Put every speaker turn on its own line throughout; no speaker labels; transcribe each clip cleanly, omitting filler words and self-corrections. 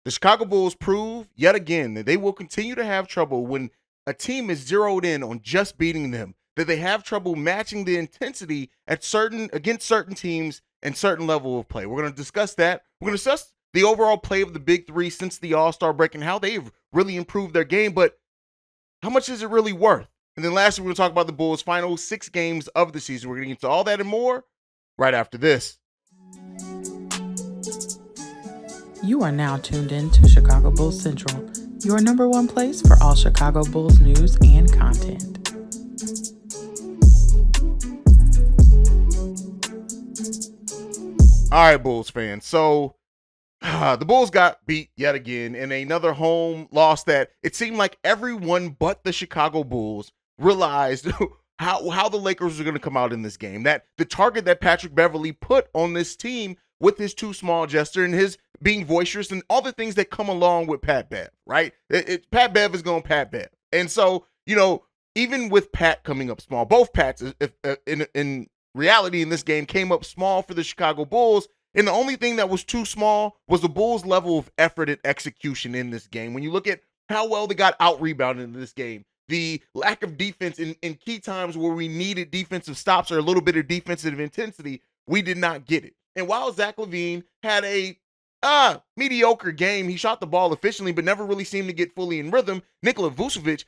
The Chicago Bulls prove yet again that they will continue to have trouble when a team is zeroed in on just beating them, that they have trouble matching the intensity against certain teams and certain level of play. We're going to discuss that. We're going to discuss the overall play of the big three since the All-Star break and how they've really improved their game, but how much is it really worth? And then lastly, we're going to talk about the Bulls' final 6 games of the season. We're going to get into all that and more right after this.
You are now tuned in to Chicago Bulls Central, your number one place for all Chicago Bulls news and content.
All right, Bulls fans. So the Bulls got beat yet again in another home loss that it seemed like everyone but the Chicago Bulls realized how the Lakers were going to come out in this game. That the target that Patrick Beverley put on this team with his too small gesture and his being boisterous and all the things that come along with Pat Bev, right? Pat Bev is going Pat Bev. And so, even with Pat coming up small, both Pats in reality in this game came up small for the Chicago Bulls. And the only thing that was too small was the Bulls' level of effort and execution in this game. When you look at how well they got out-rebounded in this game, the lack of defense in key times where we needed defensive stops or a little bit of defensive intensity, we did not get it. And while Zach LaVine had a mediocre game, he shot the ball efficiently but never really seemed to get fully in rhythm, Nikola Vucevic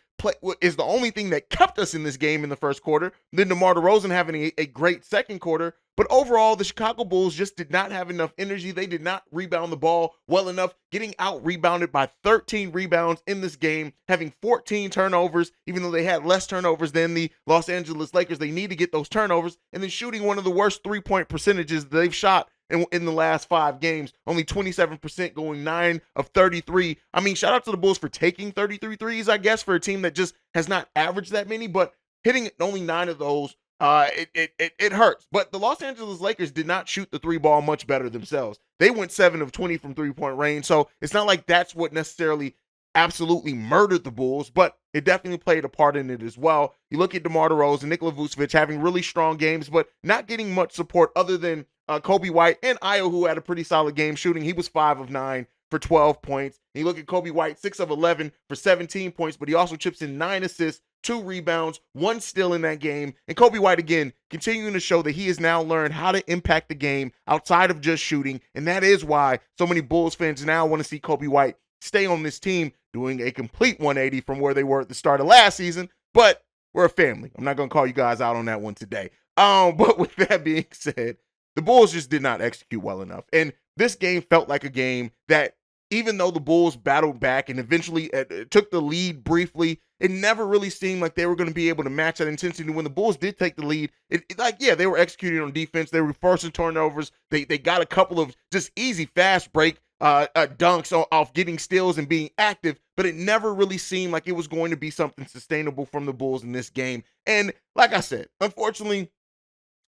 is the only thing that kept us in this game in the first quarter. Then DeMar DeRozan having a great second quarter. But overall, the Chicago Bulls just did not have enough energy. They did not rebound the ball well enough, getting out-rebounded by 13 rebounds in this game, having 14 turnovers, even though they had less turnovers than the Los Angeles Lakers. They need to get those turnovers, and then shooting one of the worst three-point percentages they've shot in the last 5 games, only 27% going 9 of 33. I mean, shout out to the Bulls for taking 33 threes, I guess, for a team that just has not averaged that many, but hitting only 9 of those, it hurts. But the Los Angeles Lakers did not shoot the 3-ball much better themselves. They went 7 of 20 from 3-point range, so it's not like that's what necessarily absolutely murdered the Bulls, but it definitely played a part in it as well. You look at DeMar DeRozan and Nikola Vucevic having really strong games, but not getting much support other than Kobe White and Ayo, who had a pretty solid game shooting. He was 5 of 9 for 12 points. And you look at Kobe White, 6 of 11 for 17 points, but he also chips in 9 assists, 2 rebounds, 1 steal in that game. And Kobe White, again, continuing to show that he has now learned how to impact the game outside of just shooting. And that is why so many Bulls fans now want to see Kobe White stay on this team, doing a complete 180 from where they were at the start of last season. But we're a family. I'm not going to call you guys out on that one today. But with that being said, the Bulls just did not execute well enough. And this game felt like a game that, even though the Bulls battled back and eventually took the lead briefly, it never really seemed like they were going to be able to match that intensity. When the Bulls did take the lead, they were executing on defense. They were forcing turnovers. They got a couple of just easy fast break dunks off getting steals and being active, but it never really seemed like it was going to be something sustainable from the Bulls in this game. And like I said, unfortunately,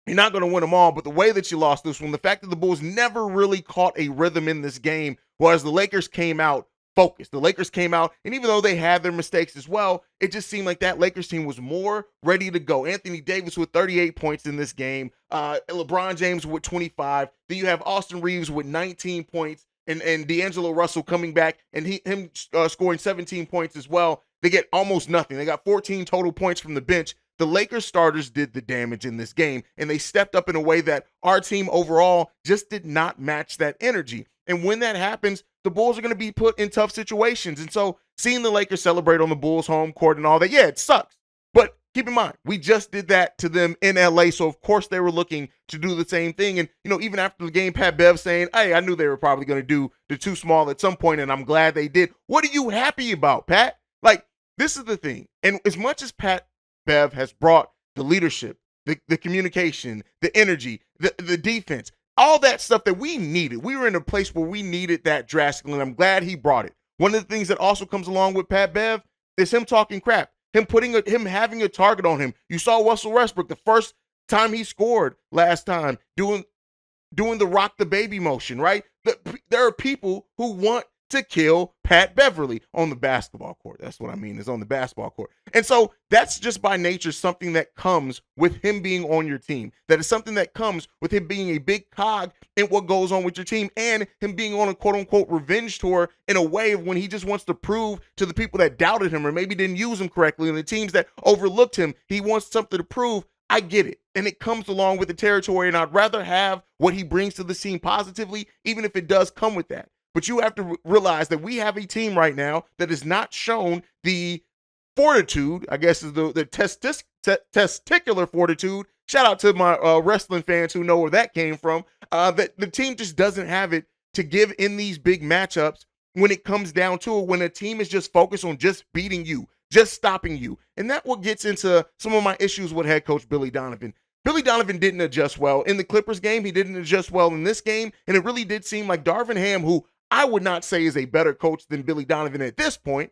you're not going to win them all, but the way that you lost this one, the fact that the Bulls never really caught a rhythm in this game, whereas the Lakers came out focused. The Lakers came out, and even though they had their mistakes as well, it just seemed like that Lakers team was more ready to go. Anthony Davis with 38 points in this game, LeBron James with 25. Then you have Austin Reeves with 19 points, and D'Angelo Russell coming back, and him scoring 17 points as well. They get almost nothing. They got 14 total points from the bench. The Lakers starters did the damage in this game, and they stepped up in a way that our team overall just did not match that energy. And when that happens, the Bulls are going to be put in tough situations. And so seeing the Lakers celebrate on the Bulls home court and all that, yeah, it sucks. But keep in mind, we just did that to them in LA. So of course they were looking to do the same thing. And, even after the game, Pat Bev saying, hey, I knew they were probably going to do the too small at some point, and I'm glad they did. What are you happy about, Pat? Like, this is the thing. And as much as Pat Bev has brought the leadership, the communication, the energy, the defense, all that stuff that we needed. We were in a place where we needed that drastically, and I'm glad he brought it. One of the things that also comes along with Pat Bev is him talking crap, him having a target on him. You saw Russell Westbrook the first time he scored last time doing the rock the baby motion, right? There are people who want to kill Pat Beverly on the basketball court. That's what I mean, is on the basketball court. And so that's just by nature something that comes with him being on your team. That is something that comes with him being a big cog in what goes on with your team, and him being on a quote unquote revenge tour in a way of when he just wants to prove to the people that doubted him or maybe didn't use him correctly and the teams that overlooked him, he wants something to prove. I get it. And it comes along with the territory. And I'd rather have what he brings to the team positively, even if it does come with that. But you have to realize that we have a team right now that has not shown the fortitude, I guess is the testicular fortitude. Shout out to my wrestling fans who know where that came from. That the team just doesn't have it to give in these big matchups when it comes down to it, when a team is just focused on just beating you, just stopping you. And that's what gets into some of my issues with head coach Billy Donovan. Billy Donovan didn't adjust well in the Clippers game. He didn't adjust well in this game. And it really did seem like Darvin Ham, who I would not say is a better coach than Billy Donovan at this point,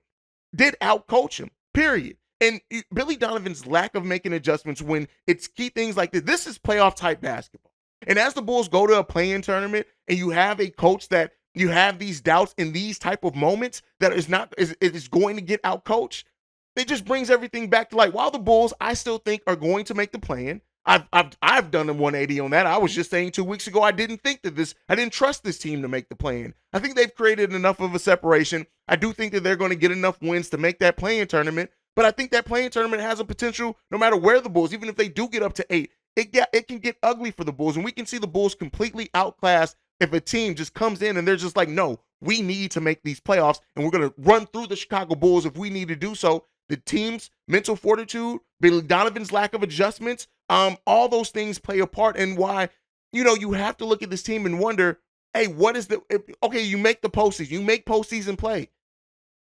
did outcoach him, period. And Billy Donovan's lack of making adjustments when it's key things like this. This is playoff type basketball. And as the Bulls go to a play-in tournament and you have a coach that you have these doubts in these type of moments that is going to get outcoached, it just brings everything back to while the Bulls, I still think, are going to make the play-in. I've done a 180 on that. I was just saying 2 weeks ago I didn't trust this team to make the play-in. I think they've created enough of a separation. I do think that they're going to get enough wins to make that play-in tournament, but I think that play-in tournament has a potential no matter where the Bulls, even if they do get up to 8, it can get ugly for the Bulls, and we can see the Bulls completely outclassed if a team just comes in and they're just like, no, we need to make these playoffs, and we're going to run through the Chicago Bulls if we need to do so. The team's mental fortitude, Billy Donovan's lack of adjustments, all those things play a part in why, you have to look at this team and wonder, hey, you make the postseason, you make postseason play,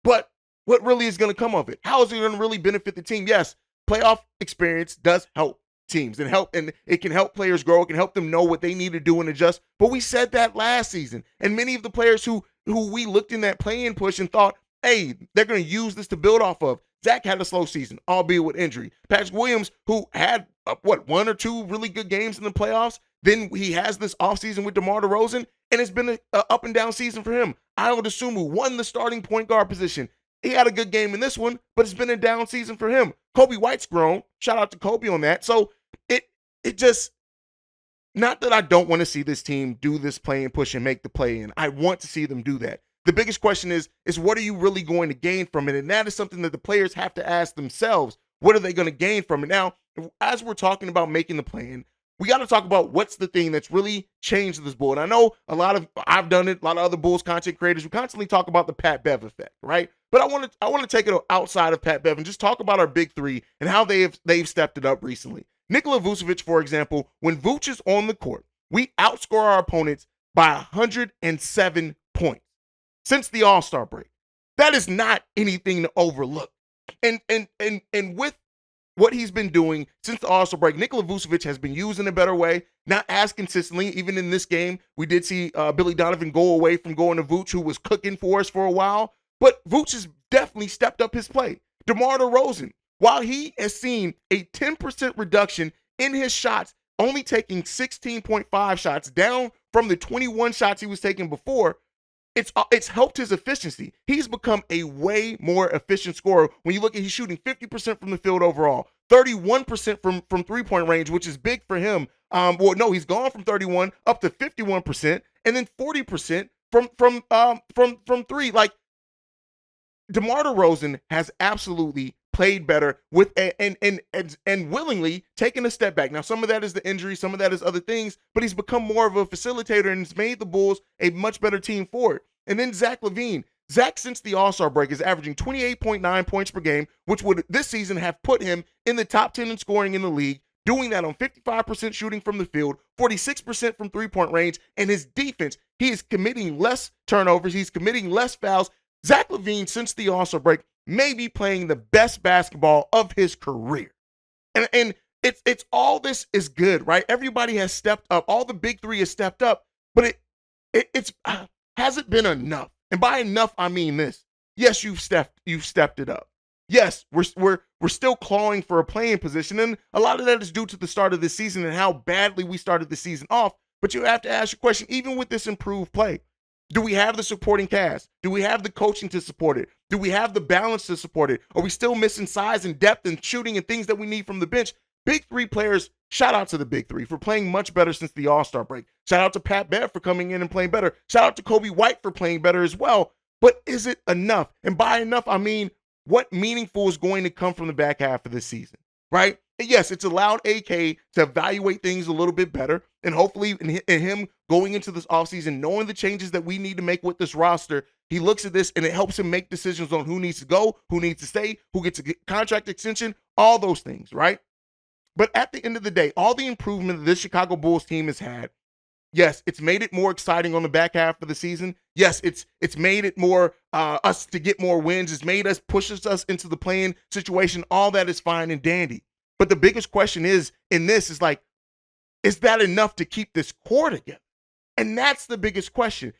but what really is going to come of it? How is it going to really benefit the team? Yes, playoff experience does help teams and it can help players grow. It can help them know what they need to do and adjust. But we said that last season, and many of the players who we looked in that play-in push and thought, hey, they're going to use this to build off of. Zach had a slow season, albeit with injury. Patrick Williams, who had, 1 or 2 really good games in the playoffs, then he has this offseason with DeMar DeRozan, and it's been an up and down season for him. Ayo Dosunmu won the starting point guard position. He had a good game in this one, but it's been a down season for him. Kobe White's grown. Shout out to Kobe on that. So it just, not that I don't want to see this team do this play and push and make the play in. I want to see them do that. The biggest question is what are you really going to gain from it? And that is something that the players have to ask themselves. What are they going to gain from it? Now, as we're talking about making the play-in, we got to talk about what's the thing that's really changed this Bull. And I know I've done it, a lot of other Bulls content creators, we constantly talk about the Pat Bev effect, right? But I want to take it outside of Pat Bev and just talk about our big three and how they've stepped it up recently. Nikola Vucevic, for example, when Vuce is on the court, we outscore our opponents by 107 points since the All-Star break. That is not anything to overlook. And with what he's been doing since the All-Star break, Nikola Vucevic has been used in a better way, not as consistently. Even in this game, we did see Billy Donovan go away from going to Vuce, who was cooking for us for a while. But Vuce has definitely stepped up his play. DeMar DeRozan, while he has seen a 10% reduction in his shots, only taking 16.5 shots, down from the 21 shots he was taking before, it's helped his efficiency. He's become a way more efficient scorer. When you look at, he's shooting 50% from the field overall, 31% from three-point range, which is big for him. He's gone from 31 up to 51%, and then 40% from three. Like, DeMar DeRozan has absolutely played better with and willingly taken a step back. Now, some of that is the injury, some of that is other things, but he's become more of a facilitator and has made the Bulls a much better team for it. And then Zach LaVine. Zach, since the All-Star break, is averaging 28.9 points per game, which would this season have put him in the top 10 in scoring in the league, doing that on 55% shooting from the field, 46% from three-point range, and his defense, he is committing less turnovers, he's committing less fouls. Zach LaVine, since the All-Star break, may be playing the best basketball of his career. And it's all this is good, right? Everybody has stepped up. All the big three has stepped up, but it's hasn't been enough. And by enough, I mean this. Yes, you've stepped it up. Yes, we're still clawing for a playing position, and a lot of that is due to the start of the season and how badly we started the season off. But you have to ask your question, even with this improved play, Do we have the supporting cast? Do we have the coaching to support it? Do we have the balance to support it? Are we still missing size and depth and shooting and things that we need from the bench? Big three players, shout out to the big three for playing much better since the All-Star break. Shout out to Pat Bev for coming in and playing better. Shout out to Kobe White for playing better as well. But is it enough? And by enough, I mean, what meaningful is going to come from the back half of this season, right? And yes, it's allowed AK to evaluate things a little bit better. And hopefully in him going into this offseason, knowing the changes that we need to make with this roster, he looks at this and it helps him make decisions on who needs to go, who needs to stay, who gets a contract extension, all those things, right? But at the end of the day, all the improvement that this Chicago Bulls team has had, yes, it's made it more exciting on the back half of the season. Yes, it's made it more us to get more wins. It's made us, pushes us into the playing situation. All that is fine and dandy. But the biggest question is like, is that enough to keep this core together? And that's the biggest question.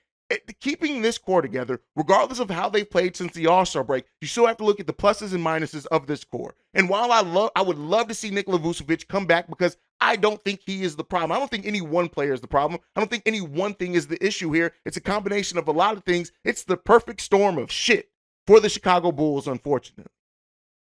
Keeping this core together, regardless of how they played since the All-Star break, you still have to look at the pluses and minuses of this core. And while I would love to see Nikola Vucevic come back because I don't think he is the problem. I don't think any one player is the problem. I don't think any one thing is the issue here. It's a combination of a lot of things. It's the perfect storm of shit for the Chicago Bulls, unfortunately.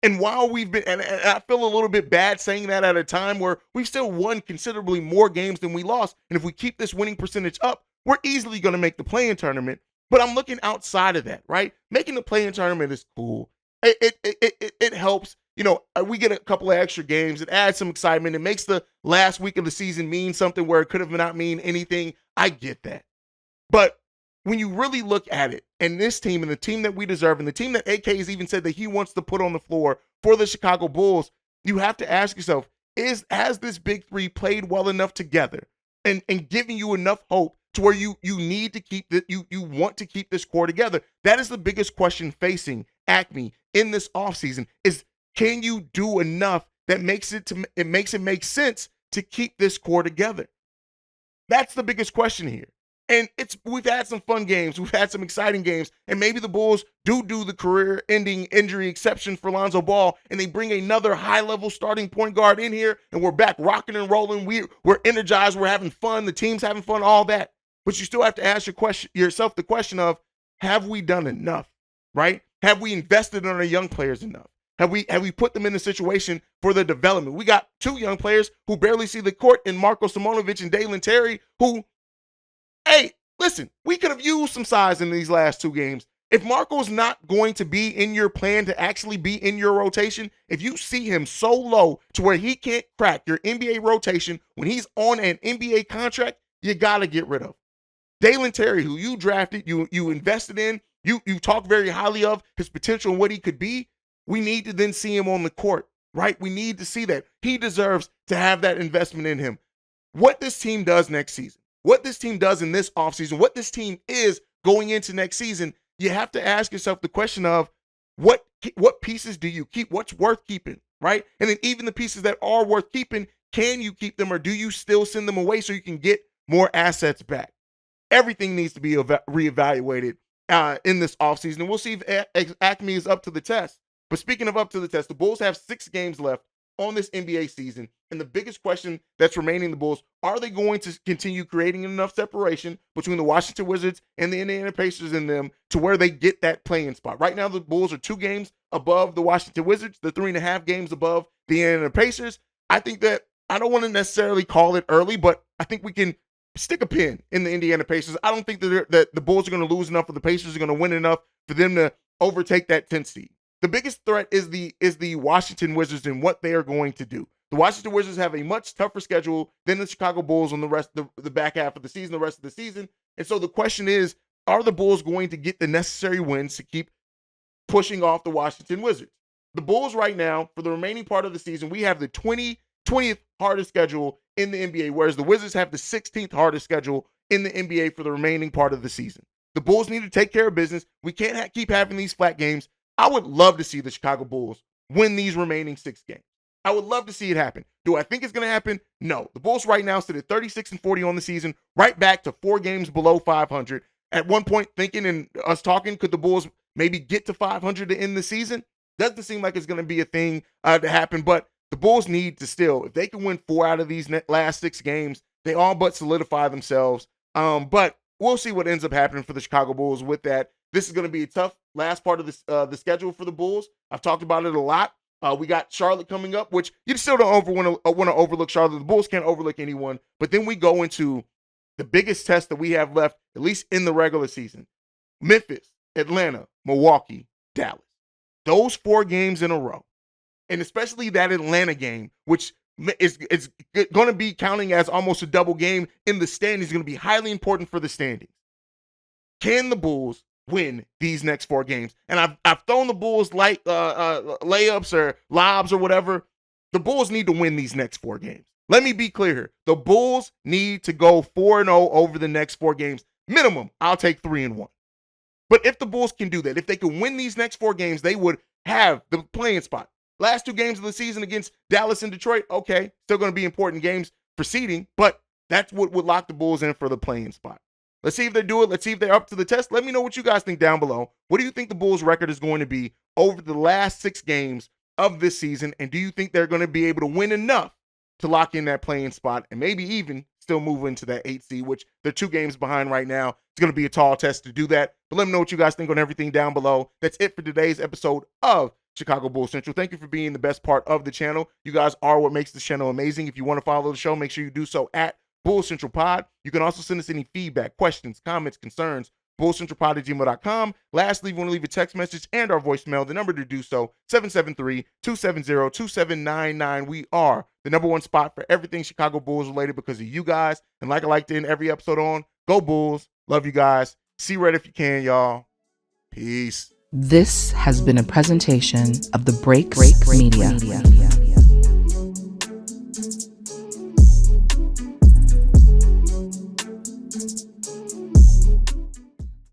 And while we've been, and I feel a little bit bad saying that at a time where we've still won considerably more games than we lost. And if we keep this winning percentage up, we're easily going to make the play-in tournament. But I'm looking outside of that, right? Making the play-in tournament is cool. It helps. You know, we get a couple of extra games. It adds some excitement. It makes the last week of the season mean something where it could have not mean anything. I get that. But when you really look at it, and this team and the team that we deserve and the team that AK has even said that he wants to put on the floor for the Chicago Bulls, you have to ask yourself, has this big three played well enough together and giving you enough hope to where you need to keep that you want to keep this core together? That is the biggest question facing Acme in this offseason is, can you do enough that makes it make sense to keep this core together? That's the biggest question here. And we've had some fun games. We've had some exciting games. And maybe the Bulls do the career-ending injury exception for Lonzo Ball, and they bring another high-level starting point guard in here, and we're back rocking and rolling. We're energized. We're having fun. The team's having fun, all that. But you still have to ask yourself the question of, have we done enough, right? Have we invested in our young players enough? Have we put them in a situation for their development? We got two young players who barely see the court in Marko Simonovic and Dalen Terry, who, hey, listen, we could have used some size in these last two games. If Marco's not going to be in your plan to actually be in your rotation, if you see him so low to where he can't crack your NBA rotation when he's on an NBA contract, you got to get rid of. Dalen Terry, who you drafted, you invested in, you talk very highly of his potential and what he could be, we need to then see him on the court, right? We need to see that. He deserves to have that investment in him. What this team does next season, what this team does in this offseason, what this team is going into next season, you have to ask yourself the question of what pieces do you keep? What's worth keeping, right? And then even the pieces that are worth keeping, can you keep them or do you still send them away so you can get more assets back? Everything needs to be reevaluated in this offseason. And we'll see if Acme is up to the test. But speaking of up to the test, the Bulls have 6 games left on this NBA season. And the biggest question that's remaining the Bulls, are they going to continue creating enough separation between the Washington Wizards and the Indiana Pacers in them to where they get that play-in spot? Right now, the Bulls are 2 games above the Washington Wizards. They're 3.5 games above the Indiana Pacers. I think that I don't want to necessarily call it early, but I think we can stick a pin in the Indiana Pacers. I don't think that the Bulls are going to lose enough or the Pacers are going to win enough for them to overtake that 10th seed. The biggest threat is the Washington Wizards and what they are going to do. The Washington Wizards have a much tougher schedule than the Chicago Bulls on the back half of the season, the rest of the season. And so the question is, are the Bulls going to get the necessary wins to keep pushing off the Washington Wizards? The Bulls right now, for the remaining part of the season, we have the 20th hardest schedule in the NBA, whereas the Wizards have the 16th hardest schedule in the NBA for the remaining part of the season. The Bulls need to take care of business. We can't keep having these flat games. I would love to see the Chicago Bulls win these remaining 6 games. I would love to see it happen. Do I think it's going to happen? No. The Bulls right now sit at 36-40 on the season, right back to 4 games below 500. At one point, thinking and us talking, could the Bulls maybe get to 500 to end the season? Doesn't seem like it's going to be a thing to happen, but the Bulls need to still, if they can win 4 out of these last 6 games, they all but solidify themselves. But we'll see what ends up happening for the Chicago Bulls with that. This is going to be a tough last part of the schedule for the Bulls. I've talked about it a lot. We got Charlotte coming up, which you still don't want to overlook Charlotte. The Bulls can't overlook anyone. But then we go into the biggest test that we have left, at least in the regular season. Memphis, Atlanta, Milwaukee, Dallas. Those 4 games in a row, and especially that Atlanta game, which is going to be counting as almost a double game in the standings, is going to be highly important for the standings. Can the Bulls win these next 4 games? And I've thrown the Bulls like layups or lobs or whatever. The Bulls need to win these next 4 games. Let me be clear here. The Bulls need to go 4-0 over the next 4 games. Minimum, I'll take 3-1. But if the Bulls can do that, if they can win these next 4 games, they would have the playing spot. Last 2 games of the season against Dallas and Detroit, okay, still going to be important games for seeding, but that's what would lock the Bulls in for the playing spot. Let's see if they do it. Let's see if they're up to the test. Let me know what you guys think down below. What do you think the Bulls' record is going to be over the last 6 games of this season? And do you think they're going to be able to win enough to lock in that playing spot and maybe even still move into that 8 seed, which they're 2 games behind right now? It's going to be a tall test to do that. But let me know what you guys think on everything down below. That's it for today's episode of Chicago Bulls Central. Thank you for being the best part of the channel. You guys are what makes this channel amazing. If you want to follow the show, make sure you do so at Bulls Central Pod. You can also send us any feedback, questions, comments, concerns, bullcentralpod@gmail.com. Lastly, if you want to leave a text message and our voicemail, the number to do so, 773-270-2799. We are the #1 spot for everything Chicago Bulls related because of you guys. And like I like to end every episode on, go Bulls. Love you guys. See red if you can, y'all. Peace.
This has been a presentation of the Break Media.